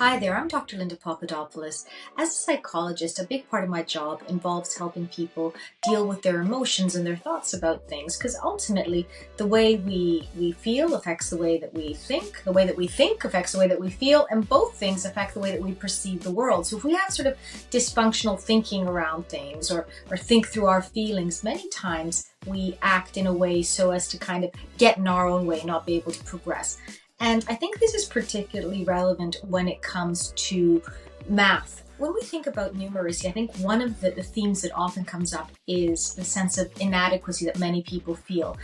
Hi there, I'm Dr. Linda Papadopoulos. As a psychologist, a big part of my job involves helping people deal with their emotions and their thoughts about things, because ultimately the way we feel affects the way that we think, the way that we think affects the way that we feel, and both things affect the way that we perceive the world. So if we have sort of dysfunctional thinking around things or think through our feelings, many times we act in a way so as to kind of get in our own way, not be able to progress. And I think this is particularly relevant when it comes to math. When we think about numeracy, I think one of the themes that often comes up is the sense of inadequacy that many people feel.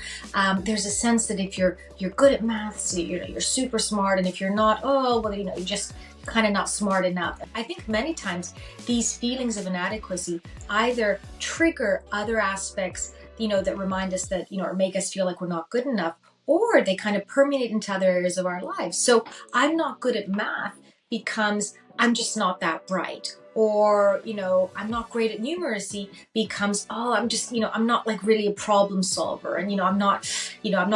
There's a sense that if you're good at maths, you're super smart, and if you're not, you're just kind of not smart enough. I think many times these feelings of inadequacy either trigger other aspects, that remind us that, or make us feel like we're not good enough, or they kind of permeate into other areas of our lives. So I'm not good at math becomes I'm just not that bright. Or, I'm not great at numeracy becomes, I'm not like really a problem solver. And, I'm not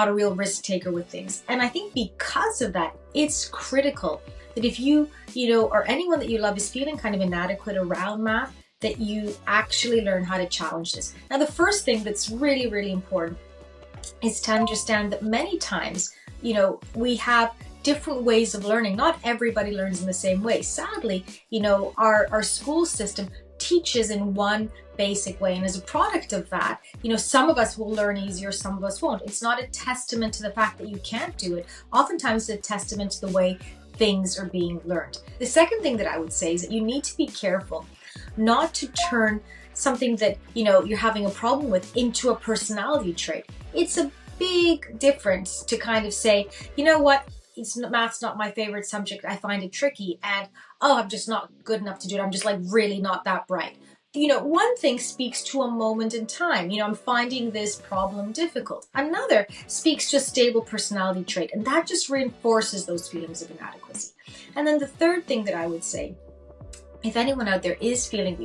a real risk taker with things. And I think because of that, it's critical that if you, or anyone that you love is feeling kind of inadequate around math, that you actually learn how to challenge this. Now, the first thing that's really, really important is to understand that many times, we have different ways of learning. Not everybody learns in the same way. Sadly, our school system teaches in one basic way. And as a product of that, some of us will learn easier, some of us won't. It's not a testament to the fact that you can't do it. Oftentimes it's a testament to the way things are being learned. The second thing that I would say is that you need to be careful not to turn something that, you're having a problem with into a personality trait. It's a big difference to kind of say, math's not my favorite subject. I find it tricky. And, I'm just not good enough to do it. I'm just like really not that bright. One thing speaks to a moment in time. I'm finding this problem difficult. Another speaks to a stable personality trait. And that just reinforces those feelings of inadequacy. And then the third thing that I would say, if anyone out there is feeling,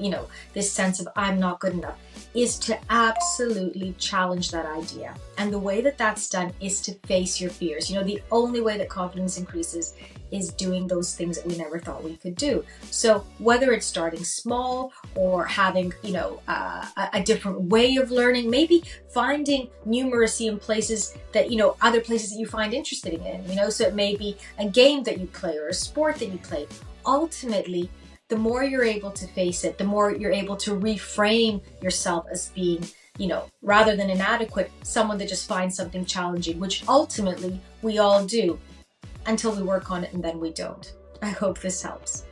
this sense of I'm not good enough, is to absolutely challenge that idea. And the way that that's done is to face your fears. The only way that confidence increases is doing those things that we never thought we could do. So whether it's starting small or having, a different way of learning, maybe finding numeracy in places that, other places that you find interesting in, so it may be a game that you play or a sport that you play. Ultimately, the more you're able to face it, the more you're able to reframe yourself as being, rather than inadequate, someone that just finds something challenging, which ultimately we all do until we work on it and then we don't. I hope this helps.